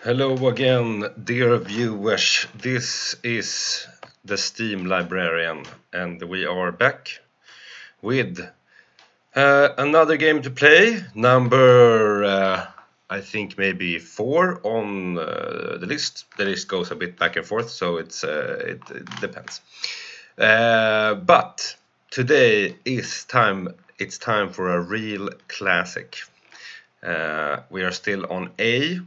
Hello again, dear viewers. This is the Steam Librarian, and we are back with another game to play. Number, I think maybe 4 on the list. The list goes a bit back and forth, so it depends. But today is time. It's time for a real classic. We are still on A.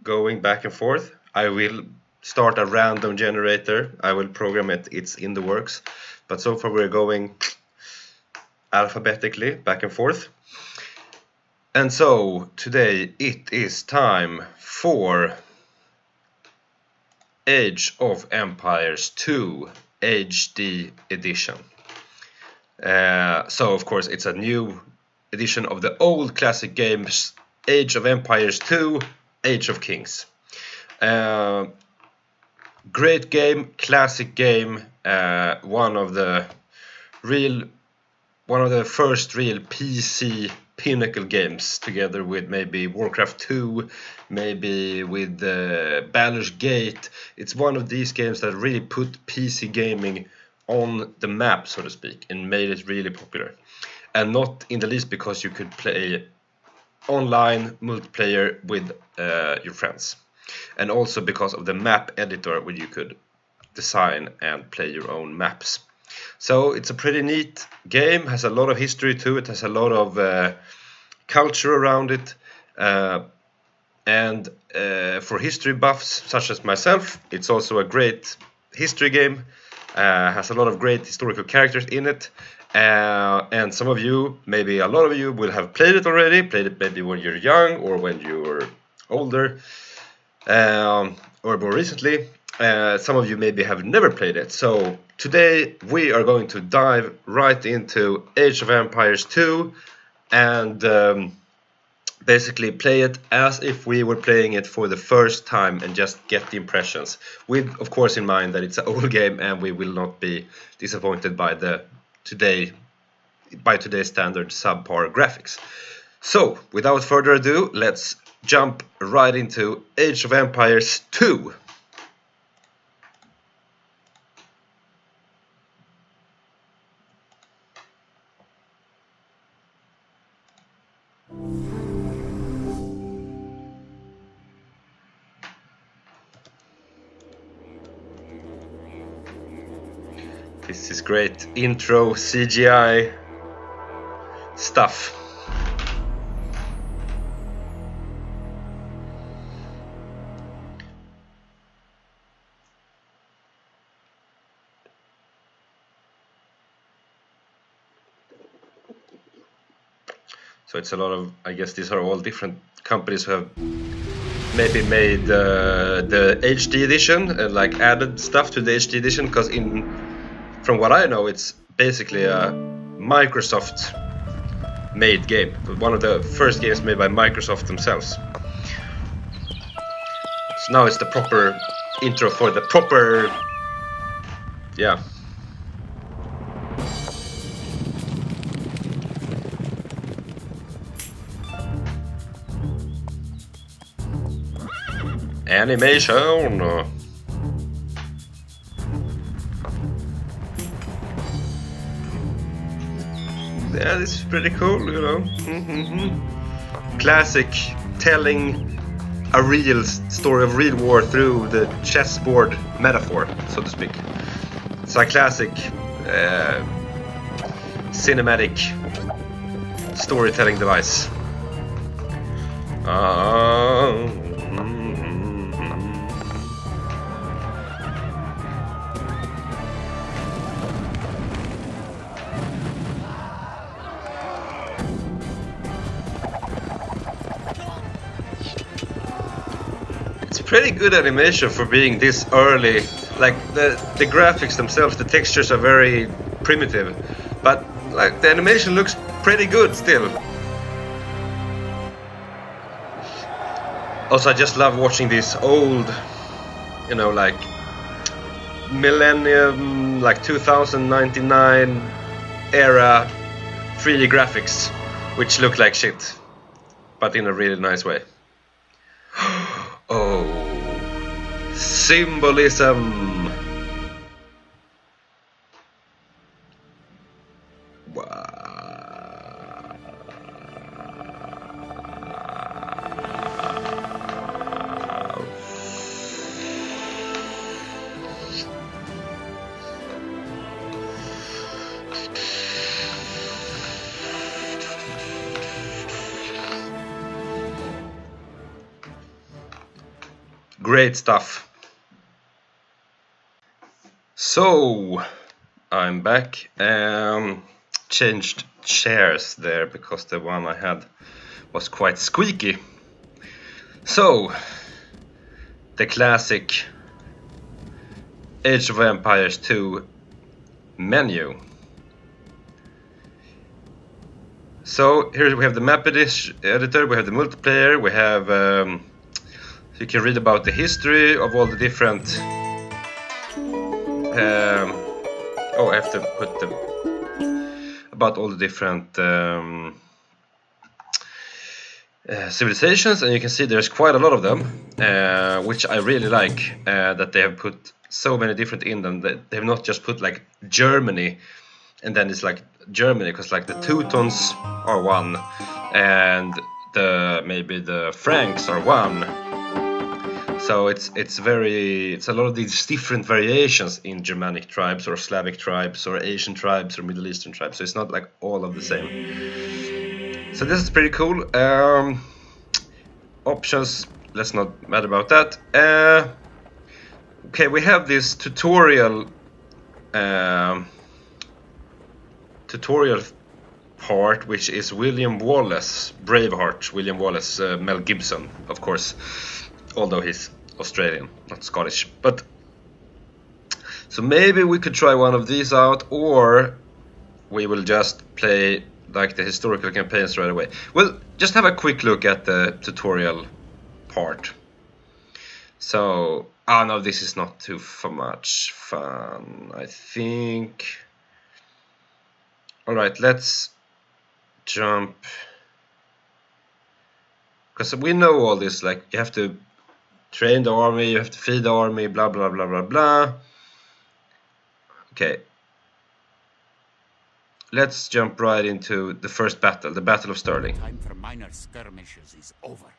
Going back and forth. I will start a random generator. I will program it. It's in the works. But so far we're going alphabetically back and forth. And so today it is time for Age of Empires 2 HD edition. So of course it's a new edition of the old classic games Age of Empires 2 Age of Kings. Great game, classic game, one of the first real PC pinnacle games, together with maybe Warcraft 2, maybe with Baldur's Gate. It's one of these games that really put PC gaming on the map, so to speak, and made it really popular. And not in the least because you could play online multiplayer with your friends, and also because of the map editor where you could design and play your own maps. So it's a pretty neat game, has a lot of history to it, has a lot of culture around it, and for history buffs such as myself, it's also a great history game. Has a lot of great historical characters in it. And some of you, maybe a lot of you, will have played it already. Played it maybe when you're young or when you're older, or more recently. Some of you maybe have never played it. So today we are going to dive right into Age of Empires 2 and basically play it as if we were playing it for the first time and just get the impressions. With, of course, in mind that it's an old game and we will not be disappointed by today's standard subpar graphics. So, without further ado, let's jump right into Age of Empires 2. This is great intro CGI stuff. So it's a lot of, I guess these are all different companies who have maybe made the HD edition and like added stuff to the HD edition, because from what I know, it's basically a Microsoft made game, one of the first games made by Microsoft themselves. So now it's the proper intro for the proper, yeah. Animation. Yeah, this is pretty cool, you know. Classic, telling a real story of real war through the chessboard metaphor, so to speak. It's a classic cinematic storytelling device. Pretty good animation for being this early. Like the graphics themselves, the textures are very primitive, but like the animation looks pretty good still. Also, I just love watching these old, you know, like millennium, like 2099 era 3D graphics, which look like shit, but in a really nice way. Oh, symbolism. Great stuff. So I'm back. Changed chairs there because the one I had was quite squeaky. So the classic Age of Empires 2 menu. So here we have the map editor, we have the multiplayer, we have you can read about the history of all the different I have to put about all the different civilizations, and you can see there's quite a lot of them, which I really like, that they have put so many different in them, that they have not just put like Germany and then it's like Germany, because like the Teutons are one and maybe the Franks are one. So it's a lot of these different variations in Germanic tribes or Slavic tribes or Asian tribes or Middle Eastern tribes. So it's not like all of the same. So this is pretty cool. Options, let's not matter about that. Okay, we have this tutorial part, which is William Wallace, Braveheart, William Wallace, Mel Gibson, of course. Although he's Australian, not Scottish. But so maybe we could try one of these out, or we will just play like the historical campaigns right away. Well, just have a quick look at the tutorial part. So, no, this is not too much fun, I think. Alright, let's jump. Because we know all this, like you have to train the army, you have to feed the army, blah blah blah blah blah. Okay. Let's jump right into the first battle, the Battle of Stirling. Time for minor skirmishes is over.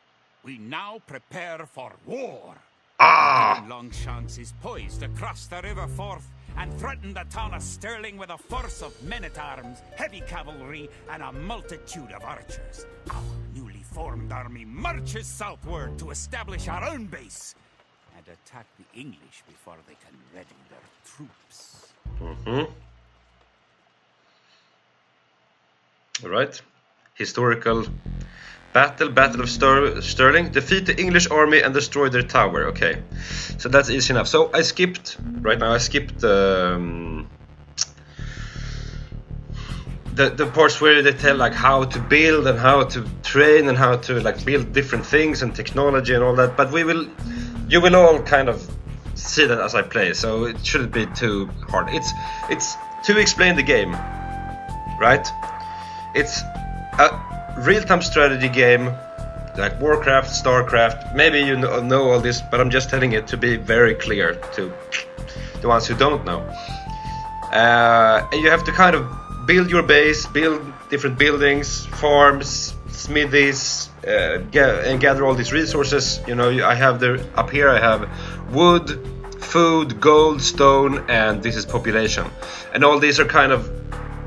We now prepare for war. Longshanks is poised to cross the River Forth and threaten the town of Stirling with a force of men-at-arms, heavy cavalry, and a multitude of archers. Our newly formed army marches southward to establish our own base and attack the English before they can ready their troops. Alright. Historical Battle of Stirling. Defeat the English army and destroy their tower. Okay, so that's easy enough. So I skipped the parts where they tell like how to build and how to train and how to like build different things and technology and all that. But you will all kind of see that as I play, so it shouldn't be too hard. It's to explain the game, right? It's a real-time strategy game like Warcraft, Starcraft. Maybe you know all this, but I'm just telling it to be very clear to the ones who don't know. And you have to kind of build your base, build different buildings, farms, smithies, and gather all these resources. You know, I have up here I have wood, food, gold, stone, and this is population. And all these are kind of,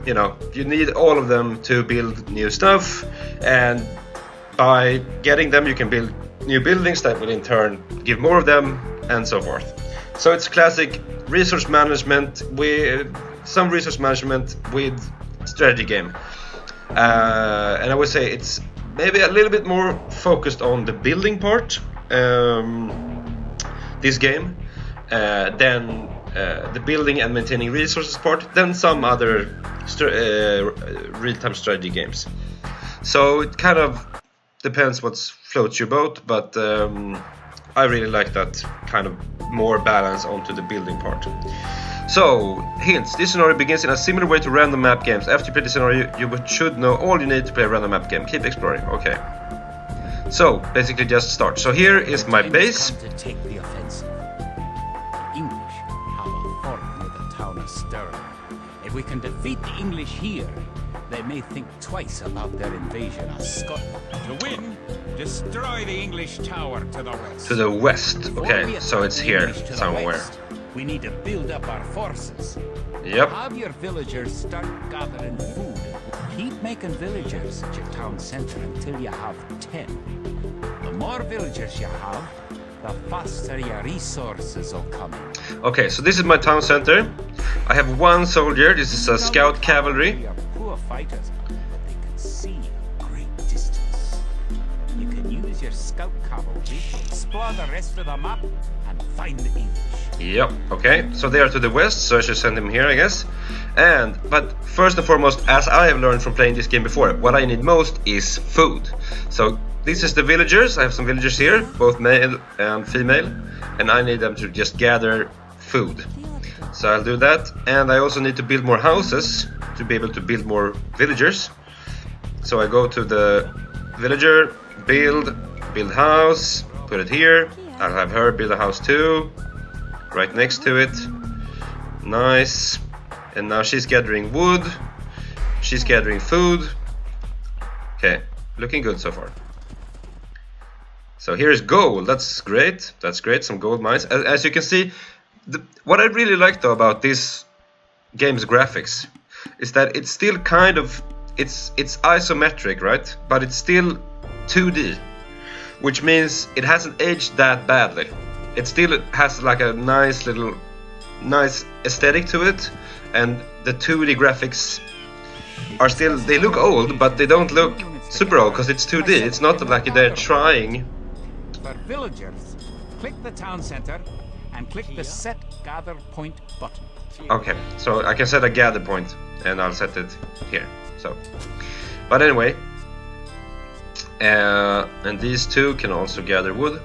you know, you need all of them to build new stuff, and by getting them you can build new buildings that will in turn give more of them, and so forth. So it's classic resource management with some resource management with strategy game. And I would say it's maybe a little bit more focused on the building part, this game, than the building and maintaining resources part, than some other real-time strategy games. So it kind of depends what floats your boat, but I really like that kind of more balance onto the building part. So, hints. This scenario begins in a similar way to random map games. After you play the scenario, you should know all you need to play a random map game. Keep exploring. Okay. So basically just start. So here is my base. To take the offensive. The English have a fort near the town of Stirling. If we can defeat the English here, they may think twice about their invasion of Scotland. To win, destroy the English tower to the west. To the west. Okay, so it's here somewhere. We need to build up our forces. Yep. Have your villagers start gathering food. Keep making villagers at your town center until you have 10. The more villagers you have, the faster your resources will come in. Okay, so this is my town center. I have one soldier. This is a scout cavalry. We are poor fighters, but they can see a great distance. You can use your scout cavalry to explore the rest of the map and find the English. Yep, okay, so they are to the west, so I should send them here, I guess. But first and foremost, as I have learned from playing this game before, what I need most is food. So this is the villagers. I have some villagers here, both male and female, and I need them to just gather food. So I'll do that, and I also need to build more houses to be able to build more villagers. So I go to the villager, build house, put it here. I'll have her build a house too, right next to it. Nice. And now she's gathering wood, she's gathering food. Okay, looking good so far. So here's gold. That's great, some gold mines. As you can see, what I really like though about this game's graphics is that it's still kind of, it's isometric, right? But it's still 2D, which means it hasn't aged that badly. It still has like a nice aesthetic to it, and the 2D graphics are still, they look old, but they don't look super old because it's 2D. It's not like they're trying. For villagers, click the town center and click the set gather point button. Okay, so I can set a gather point, and I'll set it here. So, but anyway, and these two can also gather wood.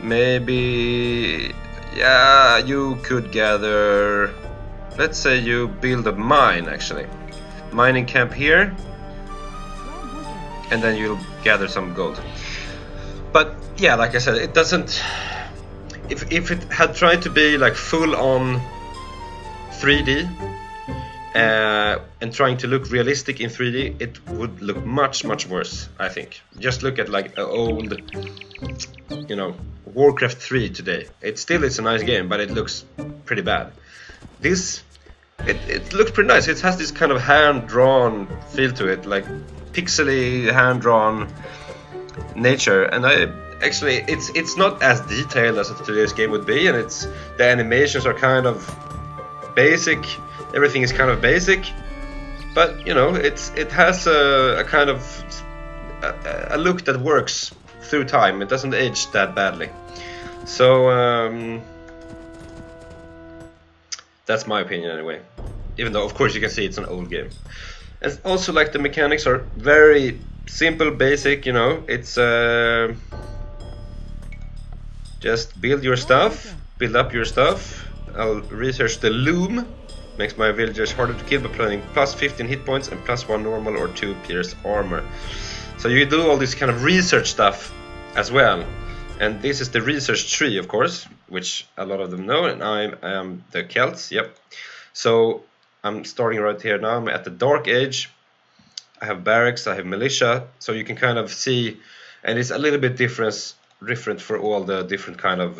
Maybe, yeah, you could gather. Let's say you build a mine, actually, mining camp here, and then you'll gather some gold. But yeah, like I said, it doesn't. If it had tried to be like full on 3D and trying to look realistic in 3D, it would look much worse, I think. Just look at like an old, you know, Warcraft 3 today. It still is a nice game, but it looks pretty bad. This, it looks pretty nice. It has this kind of hand-drawn feel to it, like pixely hand-drawn nature, and actually it's not as detailed as today's game would be, and the animations are kind of basic. Everything is kind of basic, but you know, it has a kind of a look that works through time. It doesn't age that badly. So that's my opinion anyway, even though of course you can see it's an old game. And also, like, the mechanics are very simple, basic, you know. It's just build your stuff, build up your stuff. I'll research the loom. Makes my villagers harder to kill by planning plus 15 hit points and plus 1 normal or 2 pierce armor. So you do all this kind of research stuff as well. And this is the research tree, of course, which a lot of them know, and I am the Celts, yep. So I'm starting right here now. I'm at the Dark Age. I have barracks, I have militia, so you can kind of see, and it's a little bit different for all the different kind of.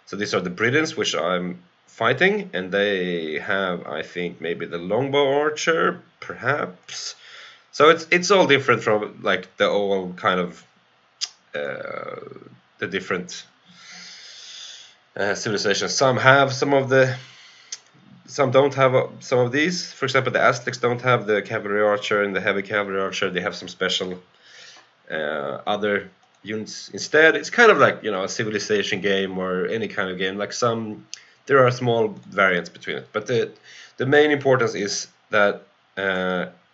So these are the Britons, which I'm fighting, and they have, I think, maybe the longbow archer, perhaps. So it's all different from like the old kind of the different civilizations. Some have some of the. Some don't have some of these. For example, the Aztecs don't have the cavalry archer and the heavy cavalry archer. They have some special other units instead. It's kind of like, you know, a civilization game or any kind of game. Like there are small variants between it. But the main importance is that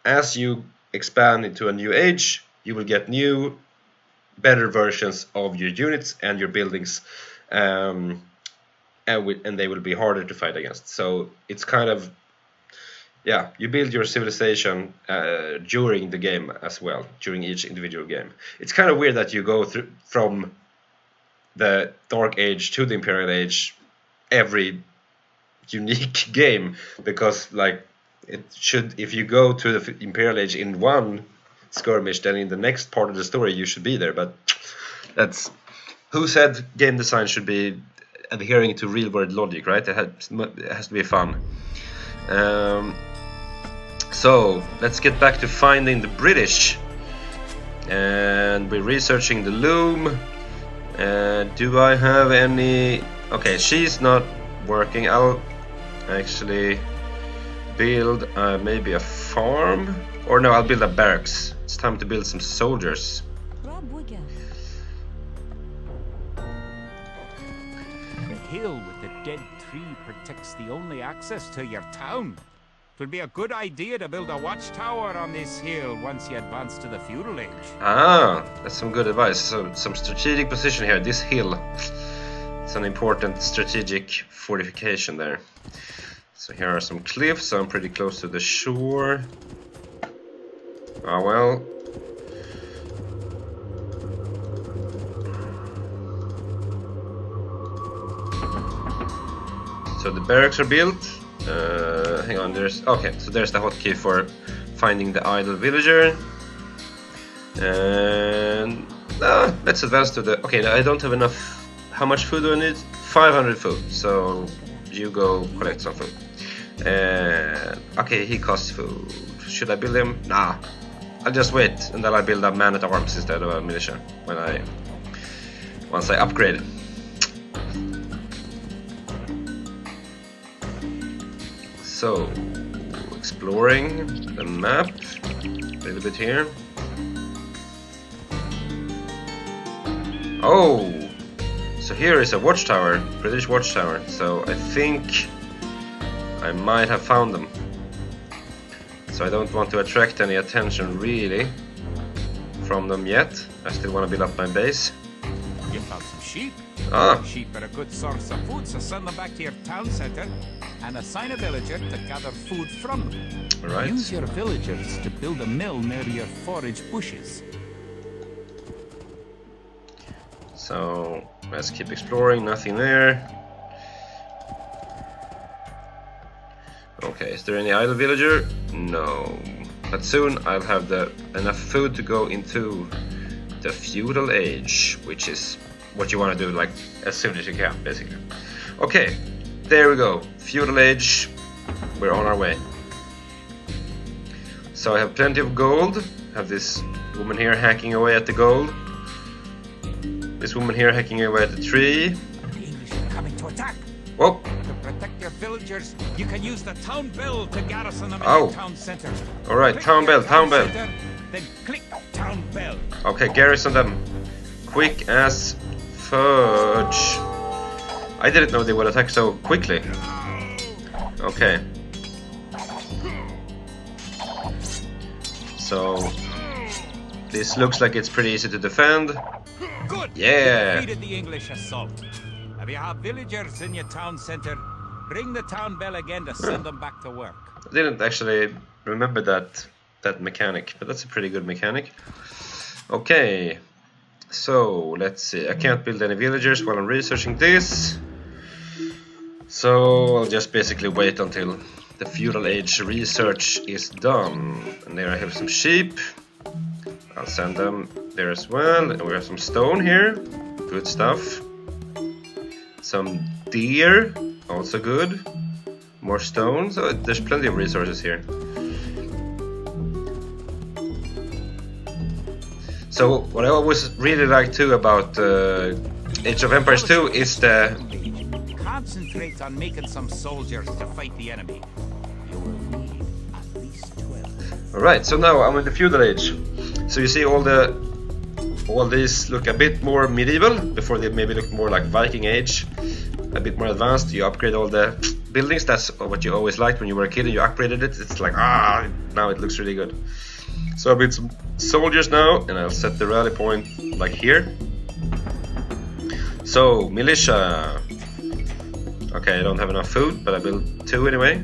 as you expand into a new age, you will get new, better versions of your units and your buildings. And they will be harder to fight against. So it's kind of yeah, you build your civilization during the game as well, during each individual game. It's kind of weird that you go through from the Dark Age to the Imperial Age every unique game, because like it should, if you go to the Imperial Age in one skirmish, then in the next part of the story you should be there. But that's, who said game design should be adhering to real world logic, right? It has to be fun. So let's get back to finding the British, and we're researching the loom. Do I have any? Okay, she's not working. I'll actually build maybe a farm, or no, I'll build a barracks. It's time to build some soldiers. The hill with the dead tree protects the only access to your town. It would be a good idea to build a watchtower on this hill once you advance to the feudal age. Ah, that's some good advice. So some strategic position here. This hill, it's an important strategic fortification there. So here are some cliffs. So I'm pretty close to the shore. Ah, well. So the barracks are built. Hang on, there's, okay, so there's the hotkey for finding the idle villager. And let's advance to the, okay, I don't have enough. How much food do I need? 500 food, so you go collect some food. Okay, he costs food. Should I build him? Nah, I'll just wait, and then I'll build a man at arms instead of a militia once I upgrade. So, exploring the map a little bit here. Oh, so here is a watchtower, British watchtower. So I think I might have found them. So I don't want to attract any attention really from them yet. I still want to build up my base. You found some sheep. Ah. Sheep are a good source of food, so send them back to your town center and assign a villager to gather food from them. Right. Use your villagers to build a mill near your forage bushes. So let's keep exploring, nothing there. Okay, is there any idle villager? No. But soon I'll have enough food to go into the feudal age, which is what you want to do like as soon as you can, basically. Okay, there we go. Feudal age, we're on our way. So I have plenty of gold. Have this woman here hacking away at the gold. This woman here hacking away at the tree. The English are coming to attack. Whoa. To protect your villagers, you can use the town bell to garrison them in Oh. your town center. Alright, Click town your bell, town bell. center, then click town bell. Okay, garrison them. Quick as fudge. I didn't know they would attack so quickly. Okay. So this looks like it's pretty easy to defend. Good. Yeah. You defeated the English assault. If you have villagers in your town center, ring the town bell again to send them back to work. I didn't actually remember that mechanic, but that's a pretty good mechanic. Okay. So let's see. I can't build any villagers while I'm researching this. So I'll just basically wait until the feudal age research is done. And there I have some sheep. I'll send them there as well. And we have some stone here. Good stuff. Some deer. Also good. More stone. So there's plenty of resources here. So what I always really like too about Age of Empires 2 is the... Concentrate on making some soldiers to fight the enemy. You will need at least 12. Alright, so now I'm in the feudal age. So you see all these look a bit more medieval, before they maybe look more like Viking age. A bit more advanced. You upgrade all the buildings. That's what you always liked when you were a kid and you upgraded it. It's like, now it looks really good. So I built some soldiers now, and I'll set the rally point like here. So, militia. Okay, I don't have enough food, but I built 2 anyway.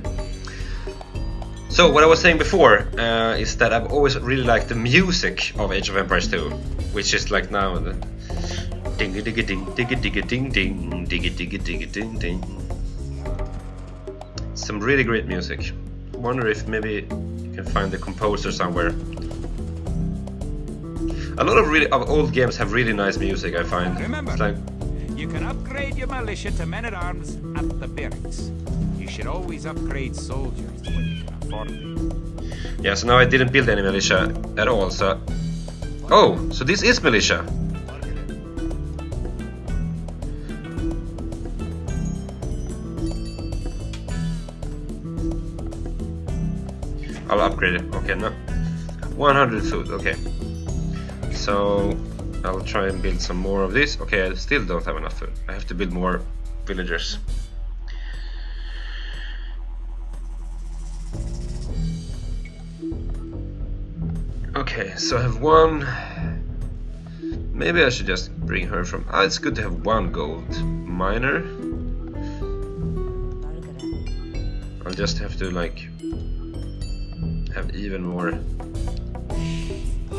So what I was saying before is that I've always really liked the music of Age of Empires 2, which is like now the ding ding ding ding ding ding ding ding ding ding. Some really great music. I wonder if maybe you can find the composer somewhere. A lot of old games have really nice music, I find. Remember, it's like, you can upgrade your militia to men-at-arms at the barracks. You should always upgrade soldiers when you can afford it. yeah, so now I didn't build any militia at all, so... Oh, so this is militia. I'll upgrade it. Okay, no. 100 food, okay. So I'll try and build some more of this. Okay, I still don't have enough food. I have to build more villagers. Okay, so I have one. Maybe I should just bring her from... Ah, it's good to have one gold miner. I'll just have to like have even more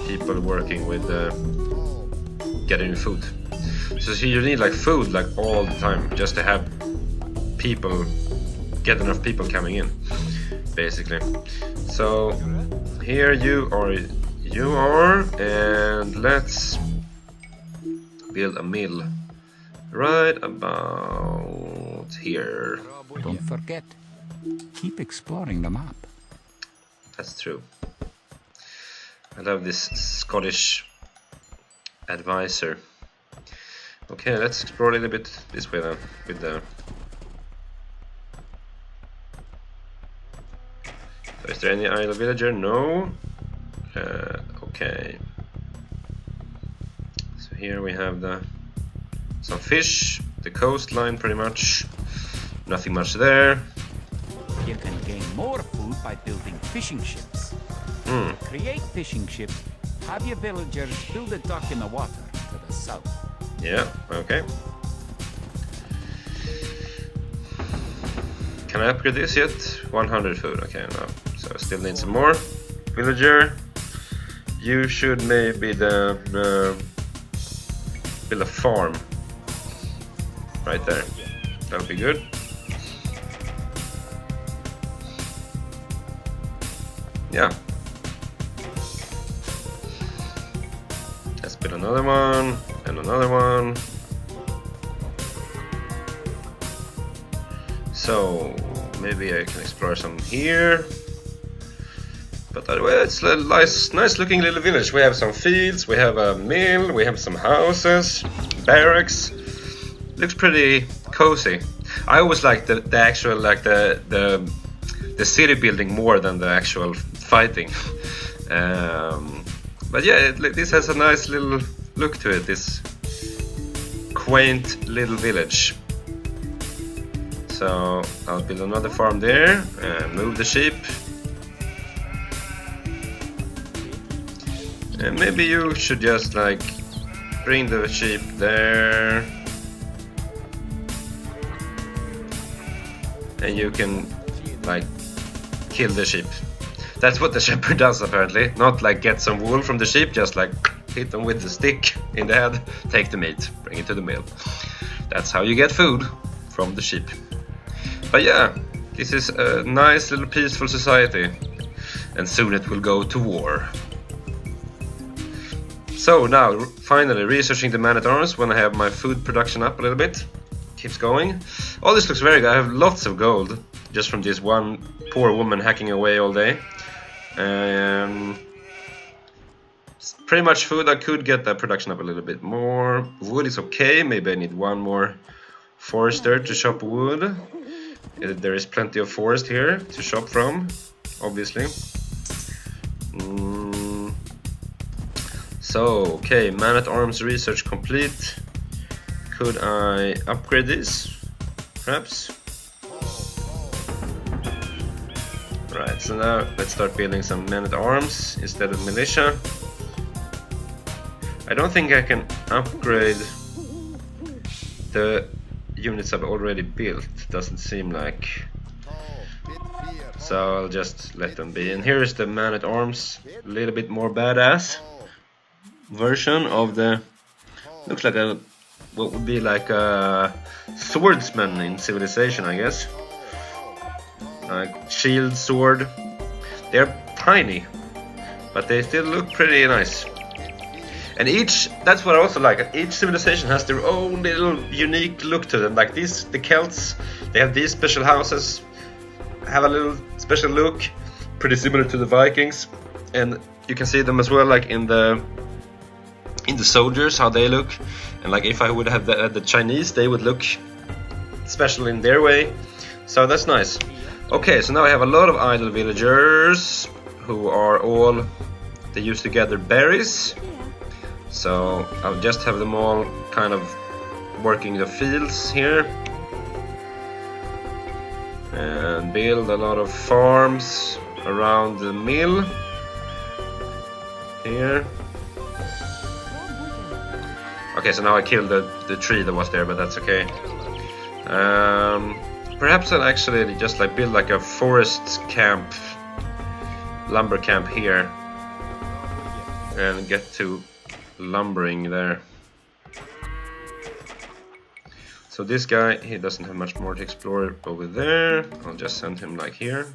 people working with getting food. So you need like food like all the time just to have people, get enough people coming in, basically. So here you are, and let's build a mill right about here. Don't forget, keep exploring the map. That's true. I love this Scottish advisor. Okay, let's explore a little bit this way then, with the... So is there any idle villager? No. Okay. So here we have some fish, the coastline pretty much. Nothing much there. You can gain more food by building fishing ships. Create fishing ships, have your villagers build a dock in the water to the south. Yeah, okay. Can I upgrade this yet? 100 food, okay, no. So I still need some more. Villager, you should maybe build a farm right there. That'll be good. Yeah. Let's build another one and another one. So maybe I can explore some here. But anyway, it's a nice looking little village. We have some fields, we have a mill, we have some houses, barracks. Looks pretty cozy. I always like the actual like the city building more than the actual fighting. But yeah, this has a nice little look to it, this quaint little village. So I'll build another farm there and move the sheep. And maybe you should just like bring the sheep there. And you can like kill the sheep. That's what the shepherd does apparently. Not like get some wool from the sheep, just like hit them with the stick in the head, take the meat, bring it to the mill. That's how you get food from the sheep. But yeah, this is a nice little peaceful society. And soon it will go to war. So now, finally researching the man-at-arms when I have my food production up a little bit. Keeps going. All this looks very good. I have lots of gold just from this one poor woman hacking away all day. Pretty much food. I could get that production up a little bit more. Wood is okay. Maybe I need one more forester to chop wood. There is plenty of forest here to chop from, obviously. So, okay, man-at-arms research complete. Could I upgrade this, perhaps? Right, so now let's start building some men-at-arms instead of militia. I don't think I can upgrade the units I've already built, doesn't seem like. So I'll just let them be. And here is the man-at-arms, a little bit more badass version of the... Looks like a... what would be like a swordsman in Civilization, I guess. Like shield, sword. They're tiny, but they still look pretty nice. And each, that's what I also like, each civilization has their own little unique look to them. Like these, the Celts, they have these special houses, have a little special look, pretty similar to the Vikings. And you can see them as well, like in the soldiers, how they look. And like if I would have the Chinese, they would look special in their way. So that's nice. Okay, so now I have a lot of idle villagers who are all, they used to gather berries. So I'll just have them all kind of working the fields here. And build a lot of farms around the mill. Here. Okay, so now I killed the tree that was there, but that's okay. Perhaps I'll actually just like build like a forest camp, lumber camp here. And get to lumbering there. So this guy, he doesn't have much more to explore over there. I'll just send him like here.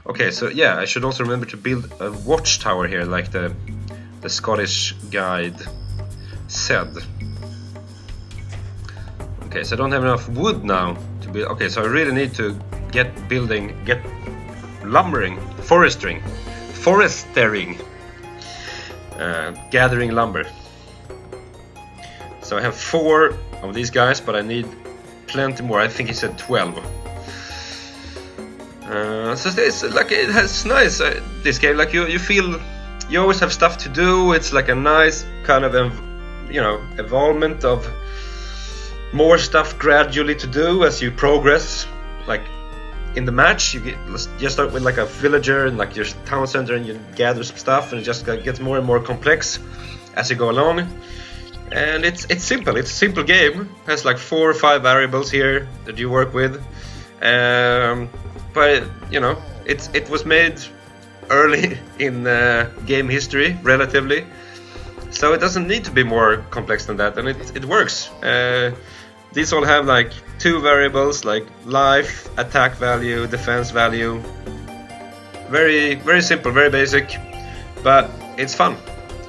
Okay, so yeah, I should also remember to build a watchtower here, like the Scottish guide said. Okay, so I don't have enough wood now to build. Okay, so I really need to get lumbering, forestering, gathering lumber. So I have 4 of these guys, but I need plenty more. I think he said 12. So it's like, it's nice, this game. Like you feel you always have stuff to do. It's like a nice kind of evolvement of more stuff gradually to do as you progress. Like in the match, you start with like a villager and like your town center, and you gather some stuff, and it just gets more and more complex as you go along. And it's simple. It's a simple game. It has like 4 or 5 variables here that you work with. But you know, it was made early in game history, relatively. So it doesn't need to be more complex than that, and it works. These all have like 2 variables, like life, attack value, defense value. Very, very simple, very basic, but it's fun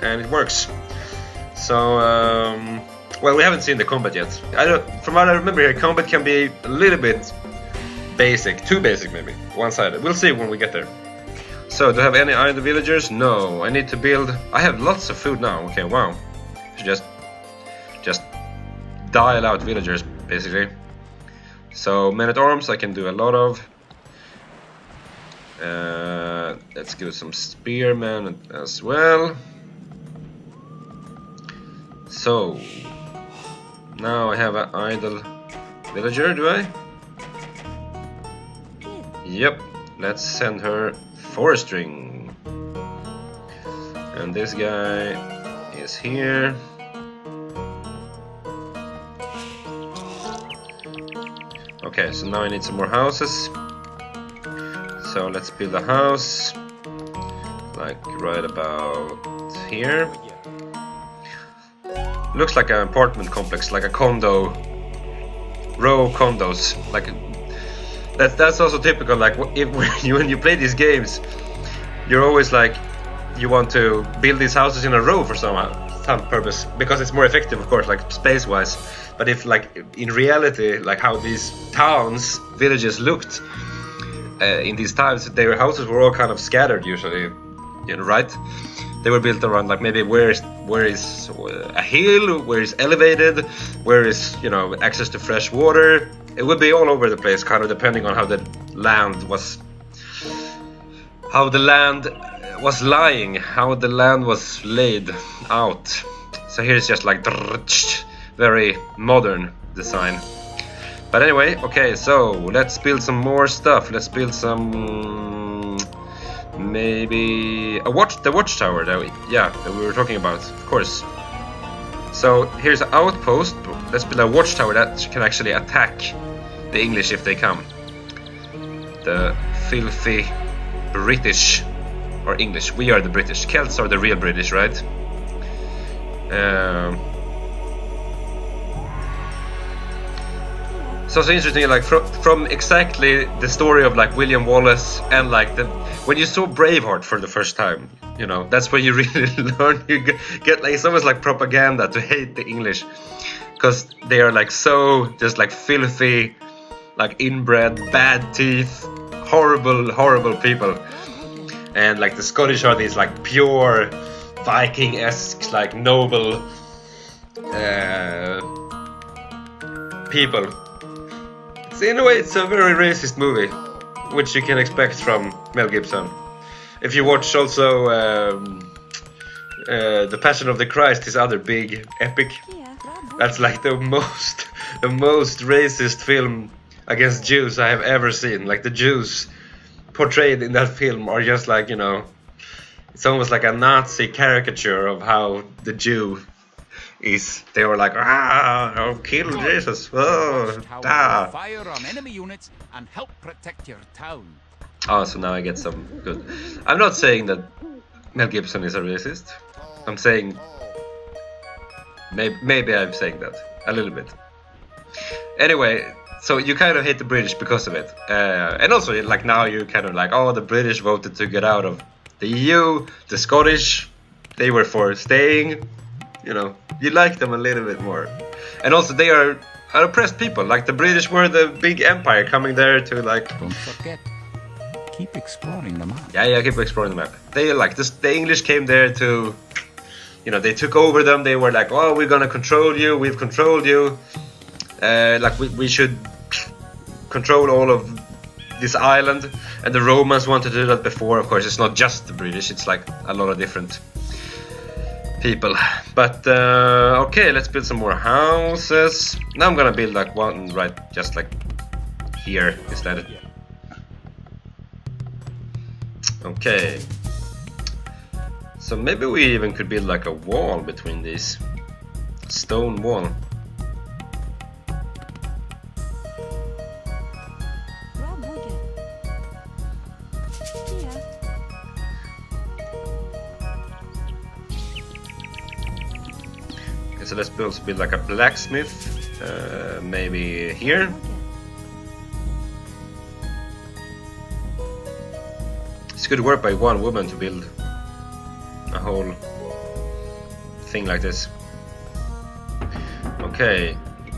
and it works. So, well, we haven't seen the combat yet. From what I remember here, combat can be a little bit basic, too basic maybe, one-sided. We'll see when we get there. So, do I have any idle villagers? No, I need to build. I have lots of food now. Okay, wow. Should just dial out villagers, basically. So, men-at-arms I can do a lot of. Let's do some spearmen as well. So, now I have an idle villager, do I? Yep, let's send her forestering. And this guy is here. Okay, so now I need some more houses. So let's build a house, like right about here. Looks like an apartment complex, like a condo, row condos. Like that's also typical. Like when you play these games, you're always like you want to build these houses in a row for some purpose, because it's more effective, of course, like space-wise. But if like in reality, like how these towns, villages looked in these times, their houses were all kind of scattered usually, you know, right? They were built around like maybe where is a hill, where is elevated, where is, you know, access to fresh water. It would be all over the place, kind of depending on how the land was lying, how the land was laid out. So here's just like very modern design. But anyway, okay, so let's build some more stuff. Let's build some maybe the watchtower that we were talking about, of course. So here's an outpost. Let's build a watchtower that can actually attack the English if they come. the filthy British, or English. We are the British. Celts are the real British, right? So it's interesting, like from exactly the story of like William Wallace and like when you saw Braveheart for the first time, you know, that's when you really learn. You get like it's almost like propaganda to hate the English, because they are like so just like filthy, like inbred, bad teeth, horrible people, and like the Scottish are these like pure Viking-esque, like noble people. In a way, it's a very racist movie, which you can expect from Mel Gibson. If you watch also The Passion of the Christ, his other big epic, that's like the most racist film against Jews I have ever seen. Like the Jews portrayed in that film are just like, you know, it's almost like a Nazi caricature of how the Jew is. They were like, I'll kill Jesus. Oh, fire on enemy units and help protect your town. Oh, so now I get some good. I'm not saying that Mel Gibson is a racist. I'm saying maybe I'm saying that a little bit. Anyway, so you kind of hate the British because of it, and also like now you kind of like, oh, the British voted to get out of the EU. The Scottish, they were for staying. You know, you like them a little bit more. And also they are oppressed people. Like the British were the big empire coming there to like... Don't forget, keep exploring the map. Yeah, keep exploring the map. They like this, the English came there to... You know, they took over them. They were like, oh, we're gonna control you. We've controlled you. Like we should control all of this island. And the Romans wanted to do that before. Of course, it's not just the British. It's like a lot of different people. But okay, let's build some more houses. Now I'm gonna build like one right just like here instead. Okay, so maybe we even could build like a wall between these. Stone wall. So let's also build like a blacksmith, maybe here. It's good work by one woman to build a whole thing like this. Okay,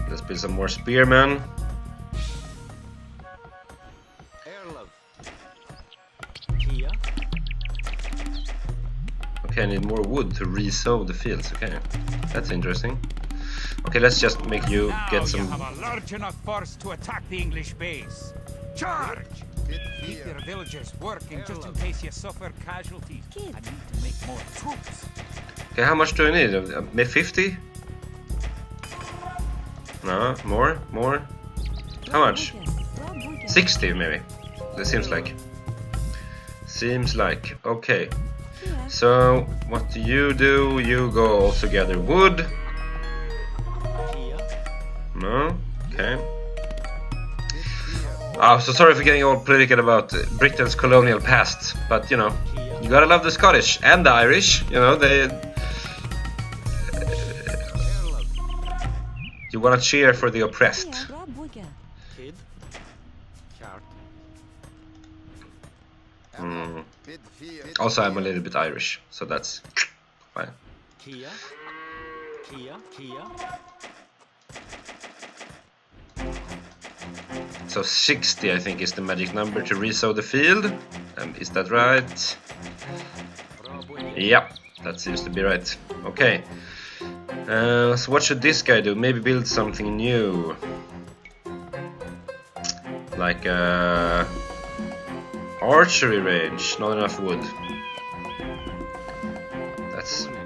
let's build some more spearmen. Okay, I need more wood to re-sow the fields. Okay, that's interesting. Okay, let's just make you get some. You have a large enough force to attack the English base. Charge! Keep your villagers working just in case you suffer casualties. I need to make more troops. Okay, how much do I need? 50? No, more. How much? 60 maybe. That seems like. Okay. So, what do? You go also gather wood. No? Okay. Oh, so sorry for getting all political about Britain's colonial past, but you know, you gotta love the Scottish and the Irish, you know, you wanna cheer for the oppressed. Also, I'm a little bit Irish, so that's fine. So 60, I think, is the magic number to resow the field. Is that right? Yeah, that seems to be right. Okay. So what should this guy do? Maybe build something new. Like a archery range. Not enough wood.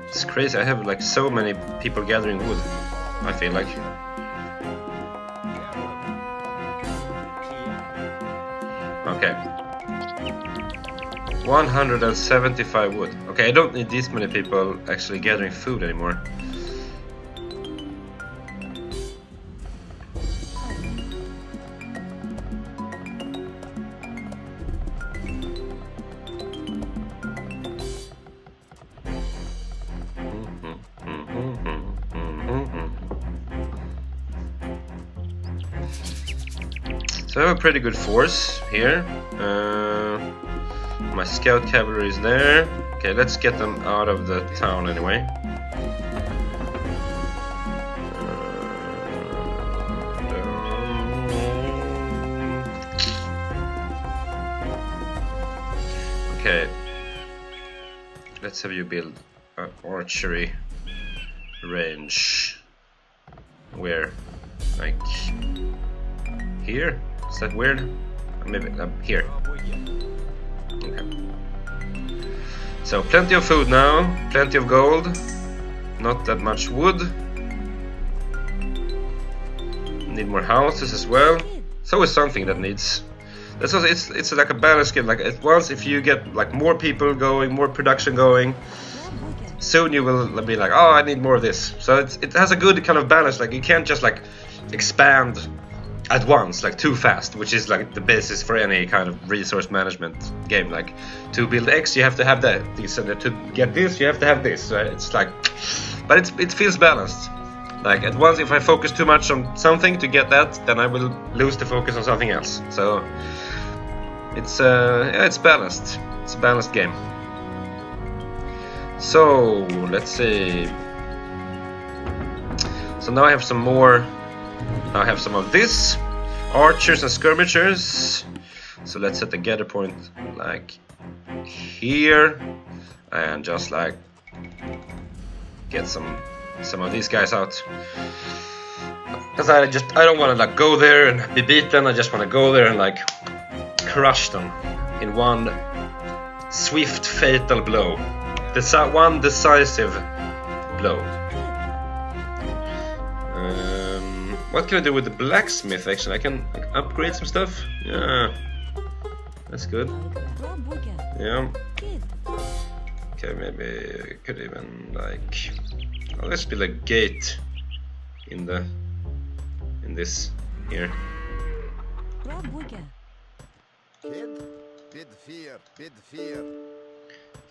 It's crazy. I have like so many people gathering wood, I feel like. Okay. 175 wood. Okay, I don't need this many people actually gathering food anymore. So I have a pretty good force here. My scout cavalry is there. Okay, let's get them out of the town anyway. Okay, let's have you build an archery range. Where? Like here? Is that weird? Maybe here. Okay. So plenty of food now, plenty of gold, not that much wood. Need more houses as well. It's always something that needs. That's also, it's like a balance game. Like once if you get like more people going, more production going, soon you will be like, oh, I need more of this. So it has a good kind of balance. Like you can't just like expand at once, like too fast, which is like the basis for any kind of resource management game. Like to build X, you have to have this, and to get this, you have to have this. Right? It's like, but it feels balanced. Like at once, if I focus too much on something to get that, then I will lose the focus on something else. So it's yeah, it's balanced. It's a balanced game. So let's see. So now I have some more. Now I have some of this, archers and skirmishers. So let's set the gather point like here, and just like get some of these guys out. Because I don't want to like go there and be beaten. I just want to go there and like crush them in one swift fatal blow. One decisive blow. What can I do with the blacksmith? Actually, I can upgrade some stuff. Yeah, that's good. Yeah. Okay, maybe I could even like. Oh, let's build a gate in this here.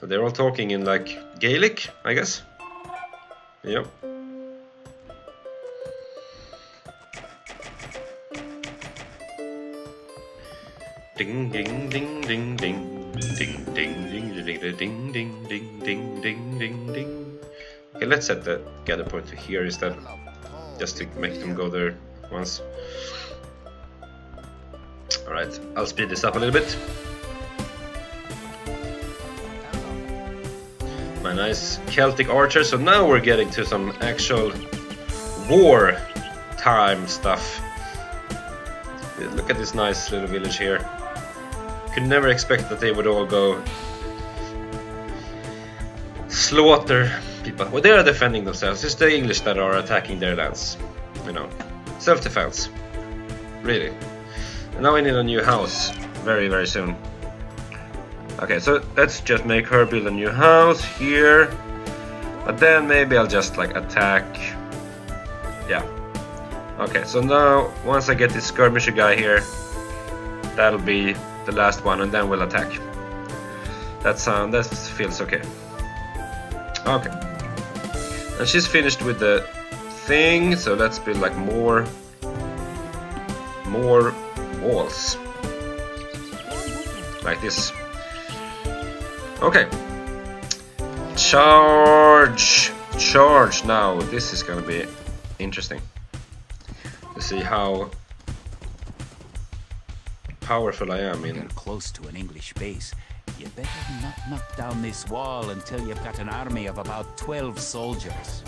So they're all talking in like Gaelic, I guess. Yep. Ding ding ding ding ding ding ding ding ding ding ding ding ding ding ding ding. Okay, let's set the gather point to here instead, just to make them go there once. Alright, I'll speed this up a little bit. My nice Celtic archer. So now we're getting to some actual war time stuff. Look at this nice little village here. Could never expect that they would all go slaughter people. Well, they are defending themselves. It's the English that are attacking their lands. You know, self-defense. Really. And now we need a new house very, very soon. Okay, so let's just make her build a new house here. But then maybe I'll just like attack. Yeah. Okay, so now once I get this skirmisher guy here, that'll be the last one, and then we'll attack. That feels okay. Okay. And she's finished with the thing, so let's build like more walls. Like this. Okay. Charge! Charge now. This is gonna be interesting to see how powerful I am in. You're close to an English base. You better not knock down this wall until you've got an army of about 12 soldiers.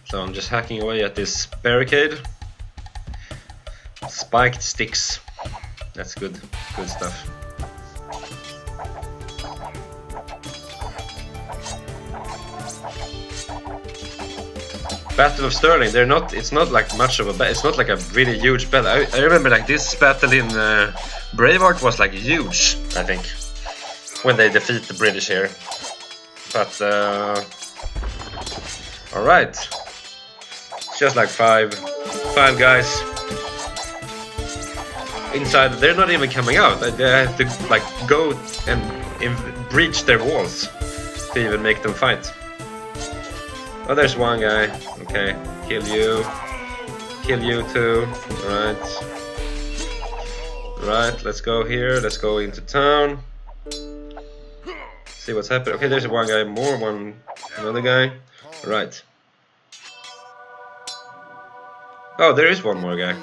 So I'm just hacking away at this barricade. Spiked sticks. That's good stuff. Battle of Stirling. It's not like much of a battle. It's not like a really huge battle. I remember like this battle in Braveheart was like huge. I think when they defeat the British here. But all right, it's just like five guys inside. They're not even coming out. They have to like go and breach their walls to even make them fight. Oh, there's one guy. Okay, kill you. Kill you too. Right. Right, let's go here. Let's go into town. See what's happening. Okay, there's one guy more, another guy. Right. Oh, there is one more guy.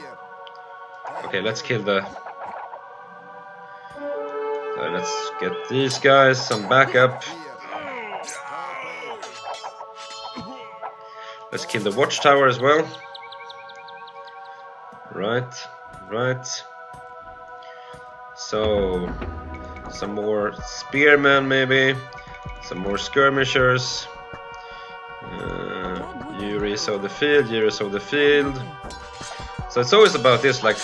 Okay, let's kill the... let's get these guys some backup. Let's kill the watchtower as well. Right, right. So, some more spearmen maybe. Some more skirmishers. Yuri saw the field, Yuri saw the field. So it's always about this, like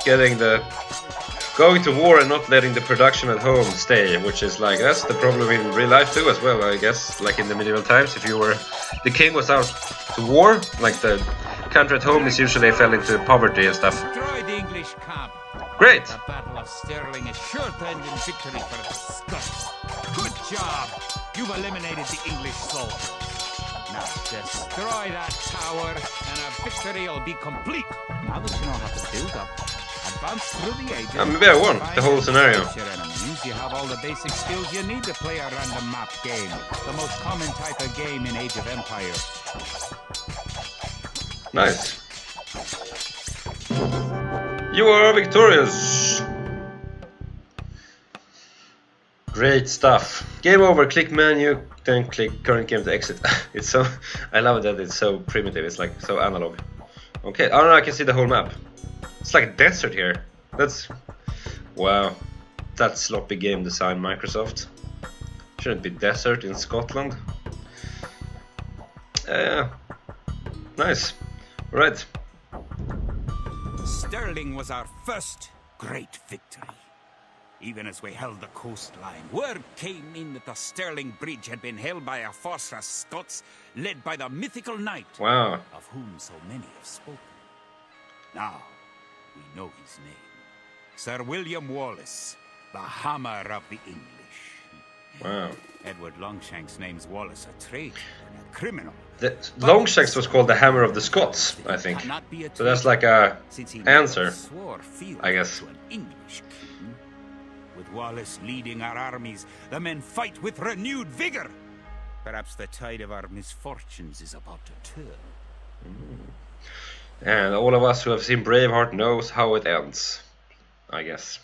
going to war and not letting the production at home stay, which is like, that's the problem in real life too as well, I guess. Like in the medieval times, if the king was out to war, like the country at home is usually fell into poverty and stuff. Destroy the English camp. Great! The Battle of Stirling is sure to end in victory for the Scots. Good job! You've eliminated the English soldiers. Now destroy that tower and our victory will be complete. Now that you know how to build up, advance through the ages. Maybe I won the whole scenario. You have all the basic skills you need to play a random map game. The most common type of game in Age of Empires. Nice. You are victorious. Great stuff. Game over. Click menu, then click current game to exit. It's so... I love that it's so primitive. It's like so analog. Okay. Oh no, I can see the whole map. It's like a desert here. That's... Wow. That's sloppy game design, Microsoft. Shouldn't be desert in Scotland. Nice. Right. Stirling was our first great victory. Even as we held the coastline, word came in that the Stirling Bridge had been held by a force of Scots led by the mythical knight, wow, of whom so many have spoken. Now we know his name. Sir William Wallace, the Hammer of the English. Wow. Edward Longshanks names Wallace a traitor and a criminal. The Longshanks was called the Hammer of the Scots, I think. So that's like a answer, I guess. To an English king. With Wallace leading our armies, the men fight with renewed vigor. Perhaps the tide of our misfortunes is about to turn. And all of us who have seen Braveheart knows how it ends, I guess.